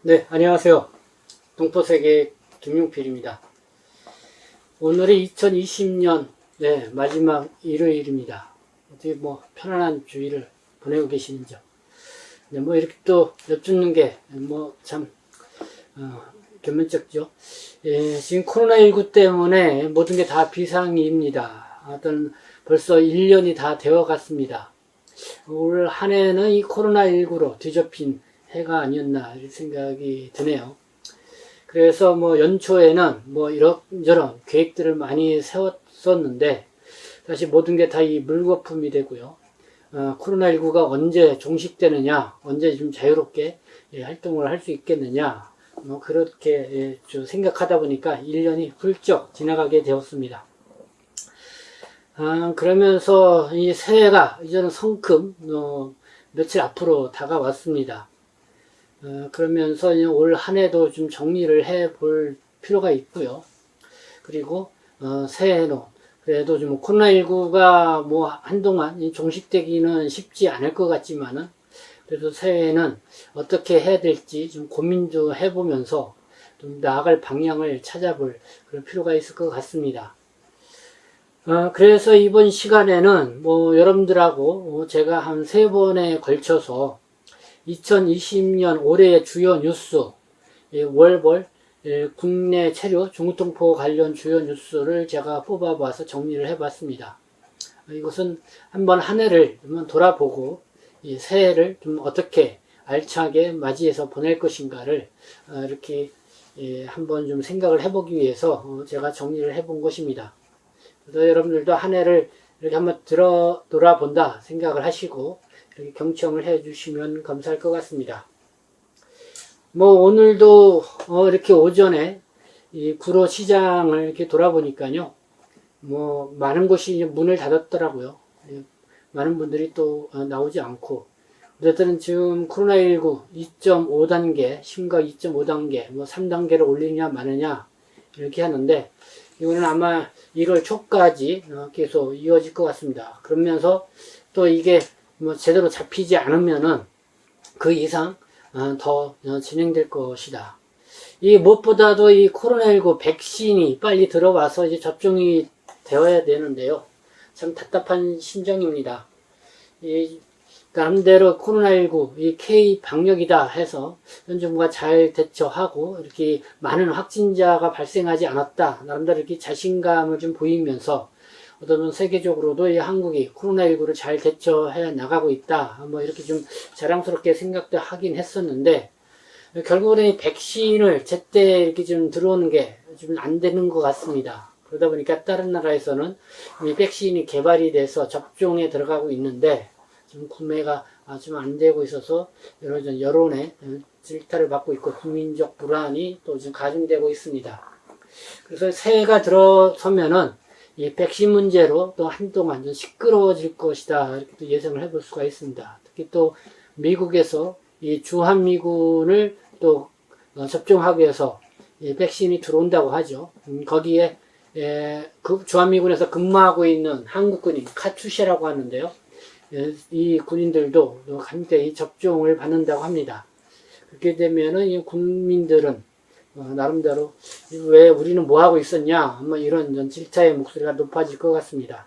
네, 안녕하세요. 동포세계 김용필입니다. 오늘이 2020년 마지막 일요일입니다. 어떻게 편안한 주일을 보내고 계시는지요? 네, 이렇게 또 여쭙는 게 참 견면쩍죠. 지금 코로나19 때문에 모든 게 다 비상입니다. 벌써 1년이 다 되어 갔습니다. 올 한 해는 이 코로나19로 뒤덮인 해가 아니었나 이런 생각이 드네요. 그래서 연초에는 이런저런 계획들을 많이 세웠었는데 사실 모든 게 다 이 물거품이 되고요. 코로나19가 언제 종식되느냐, 언제 좀 자유롭게 활동을 할 수 있겠느냐, 그렇게 좀 생각하다 보니까 1년이 훌쩍 지나가게 되었습니다. 그러면서 이 새해가 이제는 성큼 며칠 앞으로 다가왔습니다. 그러면서 올 한 해도 좀 정리를 해 볼 필요가 있고요. 그리고 새해는 그래도 좀 코로나19가 한동안 종식되기는 쉽지 않을 것 같지만은 그래도 새해에는 어떻게 해야 될지 좀 고민도 해보면서 좀 나아갈 방향을 찾아볼 그런 필요가 있을 것 같습니다. 그래서 이번 시간에는 여러분들하고 제가 한 3번에 걸쳐서 2020년 올해의 주요 뉴스, 월별 국내 체류 중국동포 관련 주요 뉴스를 제가 뽑아봐서 정리를 해봤습니다. 이것은 한번 한 해를 돌아보고 이 새해를 좀 어떻게 알차게 맞이해서 보낼 것인가를 이렇게 한번 좀 생각을 해보기 위해서 제가 정리를 해본 것입니다. 그래서 여러분들도 한 해를 이렇게 한번 돌아본다 생각을 하시고 이렇게 경청을 해 주시면 감사할 것 같습니다. 오늘도 이렇게 오전에 이 구로 시장을 이렇게 돌아보니까요. 많은 곳이 문을 닫았더라고요. 많은 분들이 또 나오지 않고. 어쨌든 지금 코로나19 2.5단계, 심각 2.5단계, 3단계를 올리냐 마느냐 이렇게 하는데 이거는 아마 1월 초까지 계속 이어질 것 같습니다. 그러면서 또 이게 제대로 잡히지 않으면은 그 이상 더 진행될 것이다. 이 무엇보다도 이 코로나19 백신이 빨리 들어와서 이제 접종이 되어야 되는데요. 참 답답한 심정입니다. 이 나름대로 코로나19 이 K 방역이다 해서 현 정부가 잘 대처하고 이렇게 많은 확진자가 발생하지 않았다. 나름대로 이렇게 자신감을 좀 보이면서 어쩌면 세계적으로도 이 한국이 코로나19를 잘 대처해 나가고 있다. 이렇게 좀 자랑스럽게 생각도 하긴 했었는데, 결국에는 이 백신을 제때 이렇게 좀 들어오는 게 좀 안 되는 것 같습니다. 그러다 보니까 다른 나라에서는 이 백신이 개발이 돼서 접종에 들어가고 있는데, 지금 구매가 좀 안 되고 있어서 여러 여론의 질타를 받고 있고, 국민적 불안이 또 지금 가중되고 있습니다. 그래서 새해가 들어서면은 이 백신 문제로 또 한동안 좀 시끄러워질 것이다. 이렇게 또 예상을 해볼 수가 있습니다. 특히 또 미국에서 이 주한미군을 또 접종하기 위해서 이 백신이 들어온다고 하죠. 거기에 그 주한미군에서 근무하고 있는 한국군인 카투샤라고 하는데요. 이 군인들도 함께 이 접종을 받는다고 합니다. 그렇게 되면은 이 국민들은 나름대로 왜 우리는 뭐하고 있었냐 이런 질타의 목소리가 높아질 것 같습니다.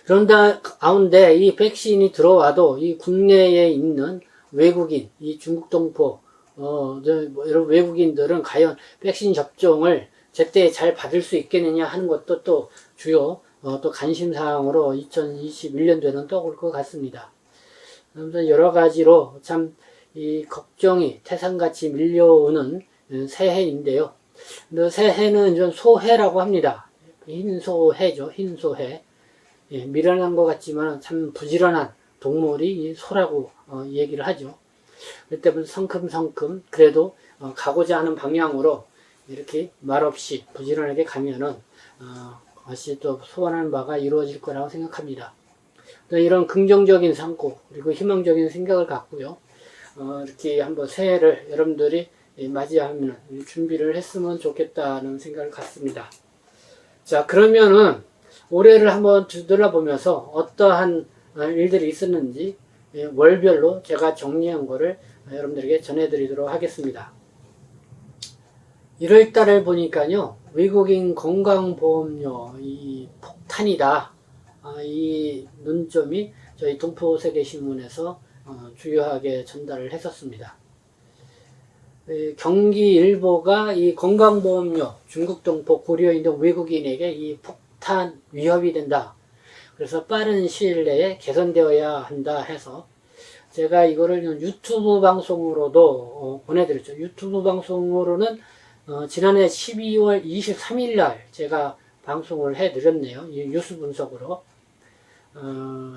그런데 가운데 이 백신이 들어와도 이 국내에 있는 외국인, 이 중국 동포 이런 외국인들은 과연 백신 접종을 제때 잘 받을 수 있겠느냐 하는 것도 또 주요 또 관심사항으로 2021년도에는 떠올 것 같습니다. 아무튼 여러 가지로 참 이 걱정이 태산같이 밀려오는 새해인데요. 새해는 좀 소해라고 합니다. 흰소해죠. 흰소해. 미련한 것 같지만 참 부지런한 동물이 소라고 얘기를 하죠. 그렇기 때문에 성큼성큼 그래도 가고자 하는 방향으로 이렇게 말없이 부지런하게 가면은 다시 또 소원하는 바가 이루어질 거라고 생각합니다. 이런 긍정적인 상고 그리고 희망적인 생각을 갖고요. 이렇게 한번 새해를 여러분들이 맞이하면 준비를 했으면 좋겠다는 생각을 갖습니다. 자, 그러면은 올해를 한번 뒤돌아보면서 어떠한 일들이 있었는지 월별로 제가 정리한 거를 여러분들에게 전해드리도록 하겠습니다. 1월 달을 보니까요, 외국인 건강보험료 이 폭탄이다. 이 논점이 저희 동포세계신문에서 주요하게 전달을 했었습니다. 경기일보가 이 건강보험료 중국 동포 고려에 있는 외국인에게 이 폭탄 위협이 된다. 그래서 빠른 시일 내에 개선되어야 한다 해서 제가 이거를 유튜브 방송으로도 보내드렸죠. 유튜브 방송으로는 지난해 12월 23일 날 제가 방송을 해드렸네요. 이 뉴스 분석으로.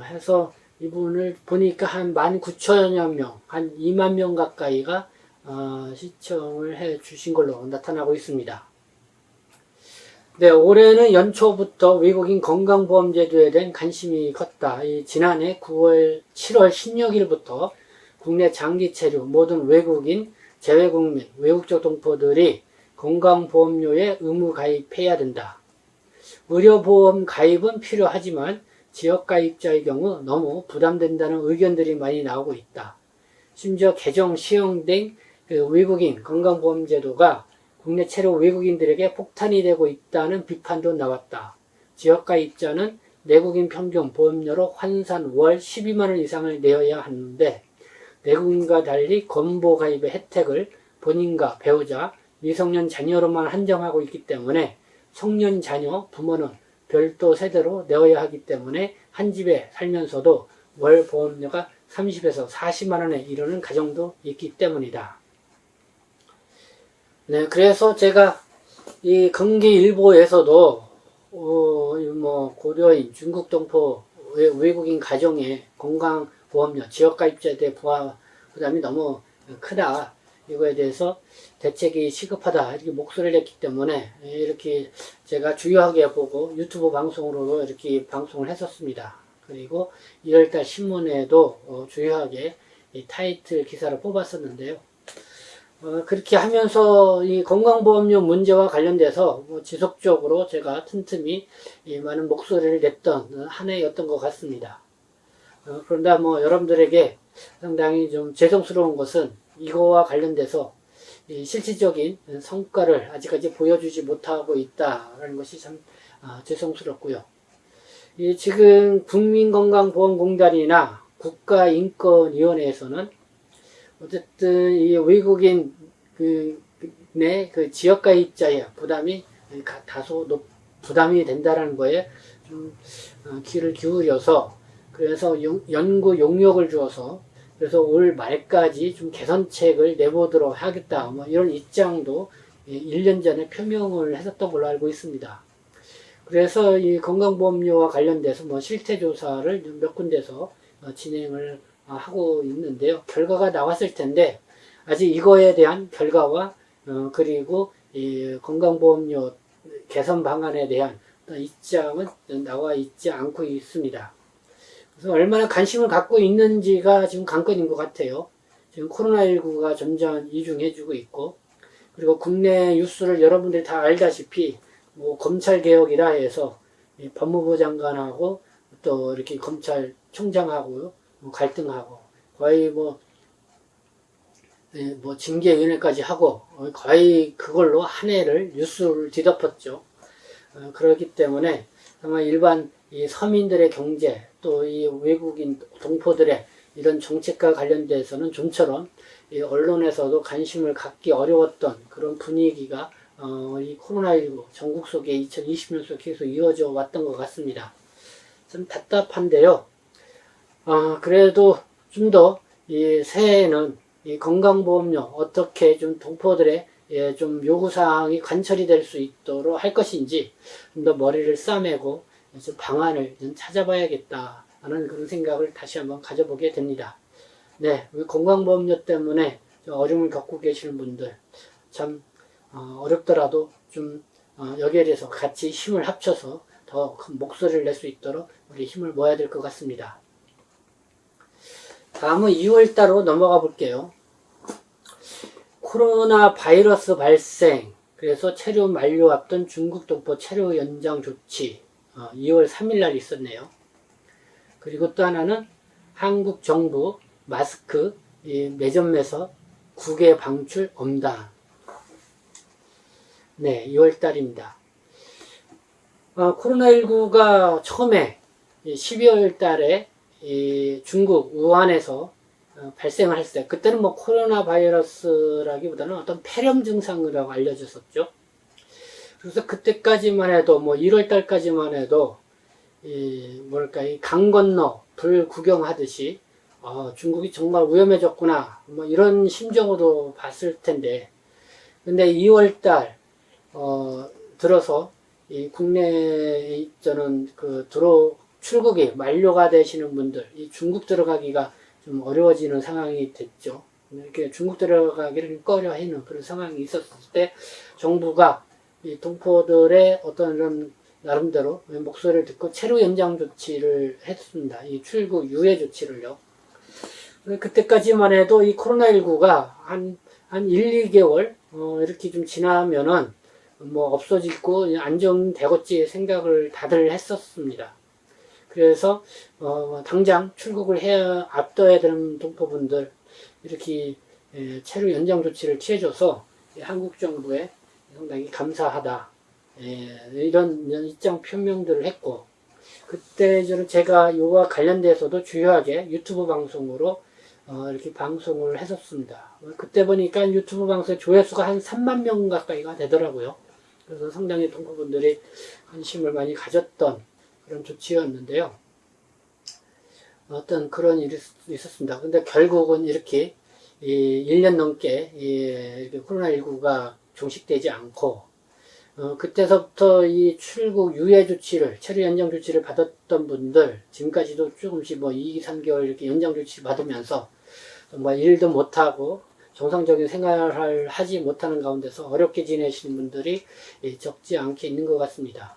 해서 이분을 보니까 한 19,000여 명, 한 2만 명 가까이가 시청을 해 주신 걸로 나타나고 있습니다. 네, 올해는 연초부터 외국인 건강보험제도에 대한 관심이 컸다. 지난해 7월 16일부터 국내 장기 체류 모든 외국인, 재외국민, 외국적 동포들이 건강보험료에 의무 가입해야 된다. 의료보험 가입은 필요하지만 지역가입자의 경우 너무 부담된다는 의견들이 많이 나오고 있다. 심지어 개정 시행된 외국인 건강보험제도가 국내 체류 외국인들에게 폭탄이 되고 있다는 비판도 나왔다. 지역가입자는 내국인 평균 보험료로 환산 월 12만원 이상을 내어야 하는데 내국인과 달리 건보 가입의 혜택을 본인과 배우자, 미성년 자녀로만 한정하고 있기 때문에 성년 자녀, 부모는 별도 세대로 내어야 하기 때문에 한 집에 살면서도 월 보험료가 30에서 40만원에 이르는 가정도 있기 때문이다. 네, 그래서 제가 이 경기일보에서도 고려인 중국 동포 외국인 가정의 건강보험료 지역가입자에 대해 부담이 너무 크다. 이거에 대해서 대책이 시급하다. 이렇게 목소리를 냈기 때문에 이렇게 제가 주요하게 보고 유튜브 방송으로도 이렇게 방송을 했었습니다. 그리고 1월달 신문에도 주요하게 이 타이틀 기사를 뽑았었는데요. 그렇게 하면서 이 건강보험료 문제와 관련돼서 지속적으로 제가 틈틈이 많은 목소리를 냈던 한 해였던 것 같습니다. 그런데 여러분들에게 상당히 좀 죄송스러운 것은 이거와 관련돼서 실질적인 성과를 아직까지 보여주지 못하고 있다는 것이 참 죄송스럽고요. 지금 국민건강보험공단이나 국가인권위원회에서는 어쨌든 이 외국인 내 지역가입자의 부담이 다소 부담이 된다는 거에 좀 귀를 기울여서 그래서 연구 용역을 주어서 그래서 올 말까지 좀 개선책을 내보도록 하겠다. 이런 입장도 1년 전에 표명을 했었던 걸로 알고 있습니다. 그래서 이 건강보험료와 관련돼서 실태조사를 몇 군데서 진행을 하고 있는데요. 결과가 나왔을 텐데 아직 이거에 대한 결과와 그리고 이 건강보험료 개선 방안에 대한 입장은 나와 있지 않고 있습니다. 그래서 얼마나 관심을 갖고 있는지가 지금 관건인 것 같아요. 지금 코로나19가 점점 이중해지고 있고 그리고 국내 뉴스를 여러분들이 다 알다시피 검찰개혁이라 해서 법무부 장관하고 또 이렇게 검찰총장하고 갈등하고 거의 징계위원회까지 하고 거의 그걸로 한 해를 뉴스를 뒤덮었죠. 그렇기 때문에 정말 일반 이 서민들의 경제 또 이 외국인 동포들의 이런 정책과 관련돼서는 좀처럼 이 언론에서도 관심을 갖기 어려웠던 그런 분위기가 이 코로나19 전국 속에 2020년 속에 계속 이어져 왔던 것 같습니다. 좀 답답한데요. 그래도 좀 더 이 새해에는 이 건강보험료 어떻게 좀 동포들의 좀 요구사항이 관철이 될 수 있도록 할 것인지 좀 더 머리를 싸매고 좀 방안을 좀 찾아봐야겠다 하는 그런 생각을 다시 한번 가져보게 됩니다. 네, 건강보험료 때문에 어려움을 겪고 계시는 분들 참 어렵더라도 좀 여기에 대해서 같이 힘을 합쳐서 더 큰 목소리를 낼 수 있도록 우리 힘을 모아야 될 것 같습니다. 다음은 2월달로 넘어가 볼게요. 코로나 바이러스 발생, 그래서 체류 만료 앞둔 중국 동포 체류 연장 조치 2월 3일 날 있었네요. 그리고 또 하나는 한국 정부 마스크 매점에서 국외 방출 엄단. 네, 2월달입니다. 코로나19가 처음에 12월 달에 중국 우한에서 발생을 했어요. 그때는 뭐 코로나 바이러스라기보다는 어떤 폐렴 증상이라고 알려졌었죠. 그래서 그때까지만 해도 뭐 1월 달까지만 해도 뭐랄까 이 강 건너 불 구경하듯이 중국이 정말 위험해졌구나 뭐 이런 심정으로 봤을 텐데, 근데 2월 달 들어서 이 국내에 있는 출국이 만료가 되시는 분들, 이 중국 들어가기가 좀 어려워지는 상황이 됐죠. 이렇게 중국 들어가기를 꺼려하는 그런 상황이 있었을 때 정부가 이 동포들의 어떤 이런 나름대로 목소리를 듣고 체류 연장 조치를 했습니다. 이 출국 유예 조치를요. 그때까지만 해도 이 코로나19가 한 1, 2개월 이렇게 좀 지나면은 뭐 없어지고 안정되겠지 생각을 다들 했었습니다. 그래서 당장 출국을 앞둬야 되는 동포분들 이렇게 체류 연장 조치를 취해줘서 한국 정부에 상당히 감사하다, 이런 입장 표명들을 했고, 그때 제가 이와 관련돼서도 주요하게 유튜브 방송으로 이렇게 방송을 했었습니다. 그때 보니까 유튜브 방송 조회수가 한 3만 명 가까이가 되더라고요. 그래서 상당히 동포분들이 관심을 많이 가졌던 그런 조치였는데요. 어떤 그런 일이 있었습니다. 근데 결국은 이렇게 1년 넘게 코로나19가 종식되지 않고, 그때서부터 이 출국 유예 조치를, 체류 연장 조치를 받았던 분들, 지금까지도 조금씩 뭐 2, 3개월 이렇게 연장 조치 받으면서 정말 일도 못하고 정상적인 생활을 하지 못하는 가운데서 어렵게 지내시는 분들이 적지 않게 있는 것 같습니다.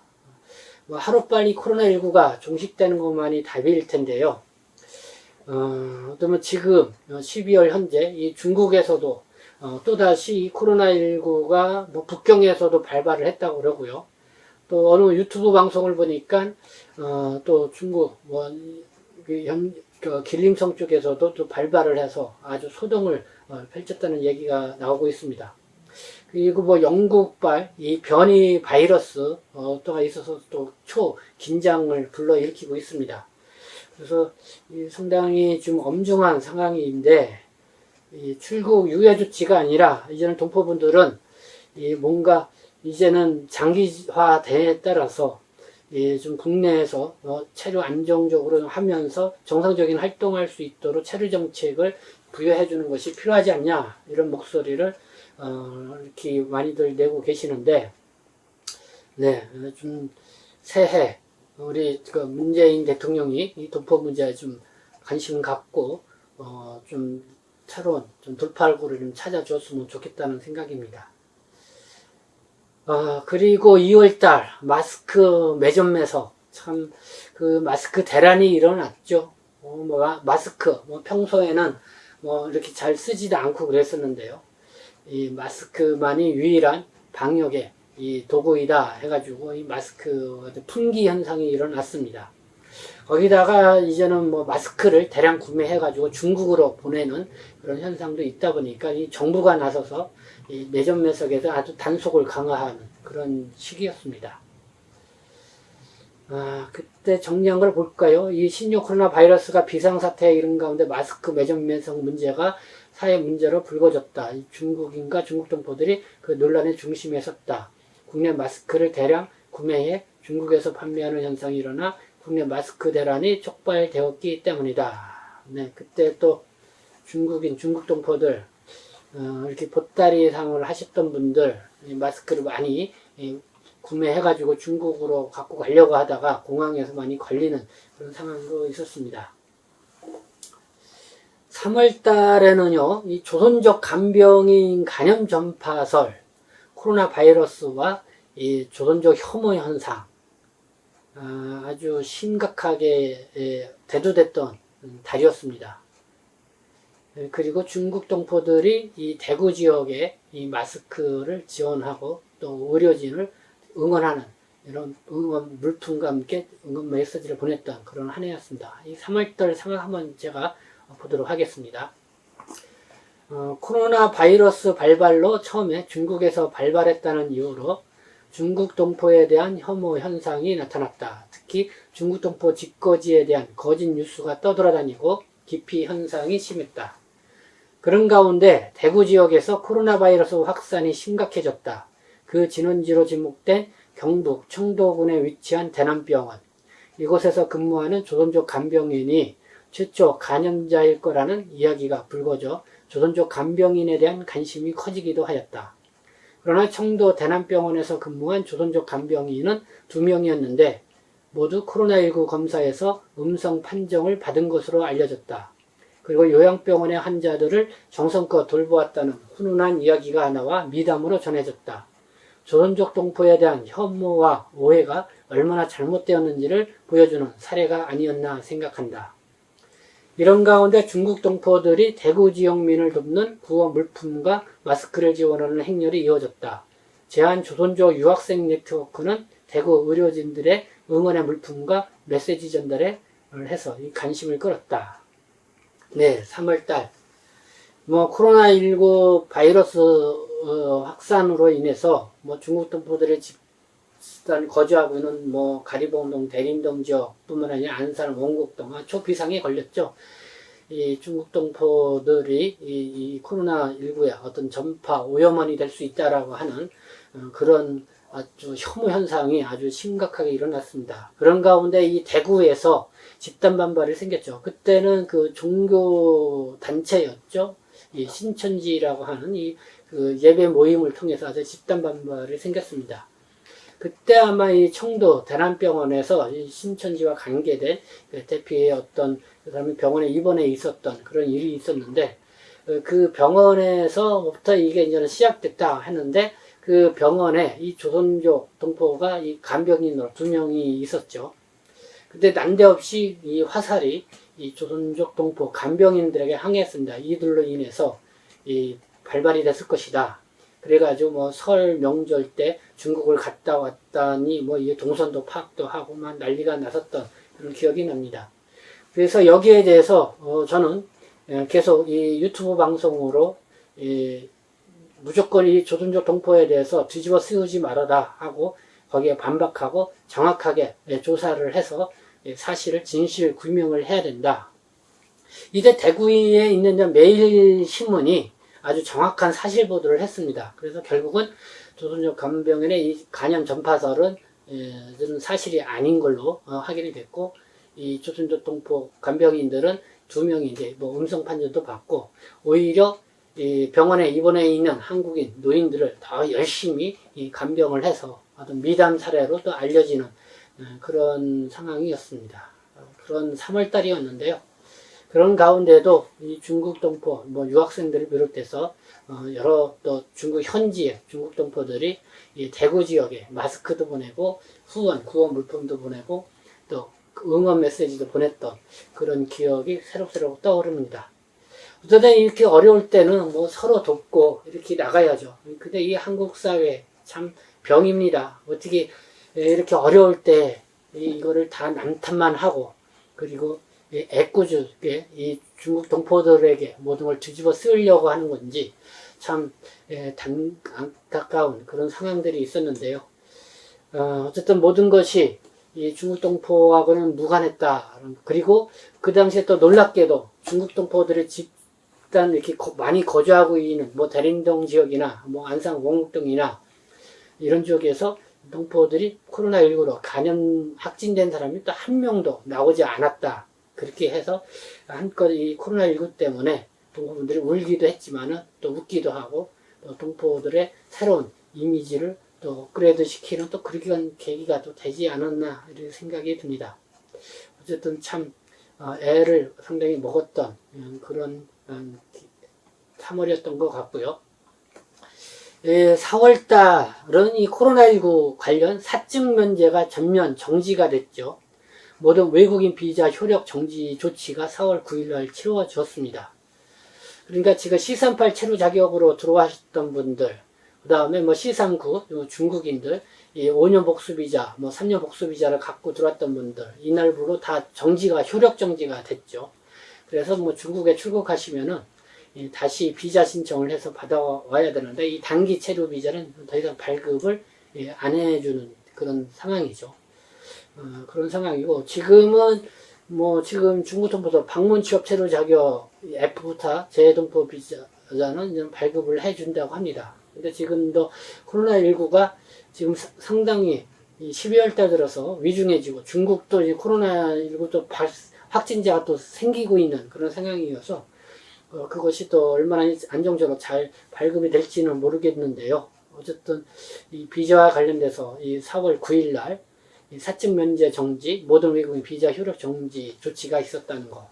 뭐 하루빨리 코로나19가 종식되는 것만이 답일 텐데요. 그러면 지금 12월 현재 이 중국에서도 또다시 이 코로나19가 뭐 북경에서도 발발을 했다고 그러고요. 또 어느 유튜브 방송을 보니까 또 중국 길림성 쪽에서도 또 발발을 해서 아주 소동을 펼쳤다는 얘기가 나오고 있습니다. 그리고 뭐 영국발 이 변이 바이러스 또가 있어서 또 긴장을 불러일으키고 있습니다. 그래서 상당히 좀 엄중한 상황인데, 이 출국 유예 조치가 아니라 이제는 동포분들은 뭔가 이제는 장기화대에 따라서 좀 국내에서 체류 안정적으로 하면서 정상적인 활동할 수 있도록 체류 정책을 부여해 주는 것이 필요하지 않냐, 이런 목소리를 이렇게 많이들 내고 계시는데, 네, 좀 새해 우리 문재인 대통령이 이 동포 문제에 좀 관심 갖고 좀 새로운 좀 돌파구를 좀 찾아줬으면 좋겠다는 생각입니다. 그리고 2월달 마스크 매점에서 참 그 마스크 대란이 일어났죠. 마스크 평소에는 이렇게 잘 쓰지도 않고 그랬었는데요. 이 마스크만이 유일한 방역의 이 도구이다 해가지고 이 마스크 품귀 현상이 일어났습니다. 거기다가 이제는 마스크를 대량 구매해가지고 중국으로 보내는 그런 현상도 있다 보니까 이 정부가 나서서 이 매점 매석에서 아주 단속을 강화하는 그런 시기였습니다. 그때 정리한 걸 볼까요? 이 신종 코로나 바이러스가 비상사태에 이른 가운데 마스크 매점 매석 문제가 사회 문제로 불거졌다. 이 중국인과 중국 동포들이 그 논란의 중심에 섰다. 국내 마스크를 대량 구매해 중국에서 판매하는 현상이 일어나 국내 마스크 대란이 촉발되었기 때문이다. 네, 그때 또 중국 동포들, 이렇게 보따리 상을 하셨던 분들, 마스크를 많이 구매해가지고 중국으로 갖고 가려고 하다가 공항에서 많이 걸리는 그런 상황도 있었습니다. 3월 달에는요, 이 조선족 간병인 간염 전파설, 코로나 바이러스와 이 조선족 혐오 현상, 아주 심각하게 대두됐던 달이었습니다. 그리고 중국 동포들이 이 대구 지역에 이 마스크를 지원하고 또 의료진을 응원하는 이런 응원 물품과 함께 응원 메시지를 보냈던 그런 한 해였습니다. 이 3월달 상황 한번 제가 보도록 하겠습니다. 코로나 바이러스 발발로 처음에 중국에서 발발했다는 이유로 중국 동포에 대한 혐오 현상이 나타났다. 특히 중국 동포 직거지에 대한 거짓 뉴스가 떠돌아다니고 기피 현상이 심했다. 그런 가운데 대구 지역에서 코로나 바이러스 확산이 심각해졌다. 그 진원지로 지목된 경북 청도군에 위치한 대남병원. 이곳에서 근무하는 조선족 간병인이 최초 감염자일 거라는 이야기가 불거져 조선족 간병인에 대한 관심이 커지기도 하였다. 그러나 청도 대남병원에서 근무한 조선족 간병인은 2명이었는데 모두 코로나19 검사에서 음성 판정을 받은 것으로 알려졌다. 그리고 요양병원의 환자들을 정성껏 돌보았다는 훈훈한 이야기가 나와 미담으로 전해졌다. 조선족 동포에 대한 혐오와 오해가 얼마나 잘못되었는지를 보여주는 사례가 아니었나 생각한다. 이런 가운데 중국 동포들이 대구 지역민을 돕는 구호 물품과 마스크를 지원하는 행렬이 이어졌다. 제한조선족 유학생 네트워크는 대구 의료진들의 응원의 물품과 메시지 전달에 해서 이 관심을 끌었다. 네, 3월달 코로나19 바이러스 확산으로 인해서 중국 동포들의 집단 거주하고 있는 가리봉동, 대림동 지역뿐만 아니라 안산, 원곡동 초비상에 걸렸죠. 이 중국 동포들이 이 코로나19의 어떤 전파 오염원이 될 수 있다라고 하는 그런 아주 혐오 현상이 아주 심각하게 일어났습니다. 그런 가운데 이 대구에서 집단 반발이 생겼죠. 그때는 그 종교 단체였죠. 이 신천지라고 하는 그 예배 모임을 통해서 아주 집단 반발이 생겼습니다. 그때 아마 이 청도 대남병원에서 이 신천지와 관계된 그 대피의 어떤 그 사람이 병원에 입원해 있었던 그런 일이 있었는데 그 병원에서부터 이게 이제 시작됐다 했는데 그 병원에 이 조선족 동포가 이 간병인으로 2명이 있었죠. 근데 난데없이 이 화살이 이 조선족 동포 간병인들에게 항했습니다. 이들로 인해서 이 발발이 됐을 것이다. 그래가지고 설 명절 때 중국을 갔다 왔다니 이 동선도 파악도 하고 막 난리가 났었던 그런 기억이 납니다. 그래서 여기에 대해서 저는 계속 이 유튜브 방송으로 무조건 이 조선족 동포에 대해서 뒤집어 쓰지 말아라 하고 거기에 반박하고 정확하게 조사를 해서 사실을 진실 규명을 해야 된다. 이때 대구에 있는 매일신문이 아주 정확한 사실 보도를 했습니다. 그래서 결국은 조선족 간병인의 이 간염 전파설은 사실이 아닌 걸로 확인이 됐고, 이 조선족 동포 간병인들은 2명이 이제 음성 판정도 받고, 오히려 이 병원에 입원해 있는 한국인 노인들을 더 열심히 이 간병을 해서 어떤 미담 사례로 또 알려지는 그런 상황이었습니다. 그런 3월달이었는데요. 그런 가운데도 이 중국 동포, 유학생들을 비롯해서 여러 또 중국 현지의 중국 동포들이 이 대구 지역에 마스크도 보내고 구호 물품도 보내고 또 응원 메시지도 보냈던 그런 기억이 새록새록 떠오릅니다. 어쨌든 이렇게 어려울 때는 서로 돕고 이렇게 나가야죠. 근데 이 한국 사회 참 병입니다. 어떻게 이렇게 어려울 때 이거를 다 남탓만 하고 그리고 애꿎게 이 중국 동포들에게 모든 걸 뒤집어 쓰려고 하는 건지 참 안타까운 그런 상황들이 있었는데요. 어쨌든 모든 것이 이 중국 동포하고는 무관했다. 그리고 그 당시에 또 놀랍게도 중국 동포들의 집단 이렇게 많이 거주하고 있는 대림동 지역이나 안산 원곡동이나 이런 지역에서 동포들이 코로나19로 감염 확진된 사람이 또 한 명도 나오지 않았다. 그렇게 해서 한껏 이 코로나19 때문에 동포분들이 울기도 했지만은 또 웃기도 하고 또 동포들의 새로운 이미지를 또 업그레이드 시키는 또 그런 계기가 또 되지 않았나 이런 생각이 듭니다. 어쨌든 참 애를 상당히 먹었던 그런 3월이었던 것 같고요. 4월달은 이 코로나19 관련 사증 면제가 전면 정지가 됐죠. 모든 외국인 비자 효력 정지 조치가 4월 9일날 치루어졌습니다. 그러니까 지금 C38 체류 자격으로 들어와셨던 분들, 그 다음에 뭐 시상구, 중국인들, 이 5년 복수비자, 뭐 3년 복수비자를 갖고 들어왔던 분들, 이날부로 다 효력 정지가 됐죠. 그래서 뭐 중국에 출국하시면은 다시 비자 신청을 해서 받아와야 되는데, 이 단기 체류 비자는 더 이상 발급을 안 해주는 그런 상황이죠. 그런 상황이고, 지금은 지금 중국통보도 방문 취업 체류 자격 F부터 재동포 비자는 발급을 해준다고 합니다. 근데 지금도 코로나19가 지금 상당히 12월 달 들어서 위중해지고, 중국도 이제 코로나19 또 확진자가 또 생기고 있는 그런 상황이어서 그것이 또 얼마나 안정적으로 잘 발급이 될지는 모르겠는데요. 어쨌든 이 비자와 관련돼서 이 4월 9일 날 사적 면제 정지, 모든 외국인 비자 효력 정지 조치가 있었다는 거.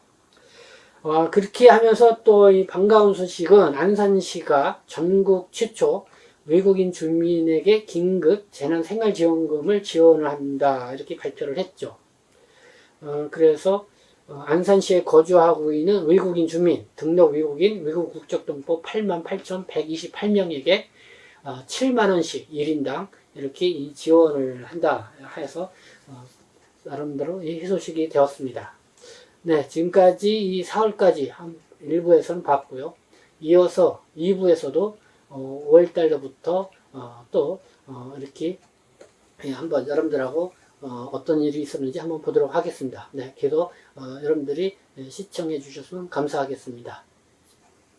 그렇게 하면서 또 이 반가운 소식은 안산시가 전국 최초 외국인 주민에게 긴급 재난생활지원금을 지원을 한다, 이렇게 발표를 했죠. 그래서 안산시에 거주하고 있는 외국인 주민, 등록 외국인, 외국 국적등록 88,128명에게 7만원씩 1인당 이렇게 지원을 한다 해서 나름대로 이 희소식이 되었습니다. 네, 지금까지 이 4월까지 한 1부에서는 봤고요. 이어서 2부에서도 5월달부터 또 이렇게 한번 여러분들하고 어떤 일이 있었는지 한번 보도록 하겠습니다. 네, 계속 여러분들이 시청해 주셨으면 감사하겠습니다.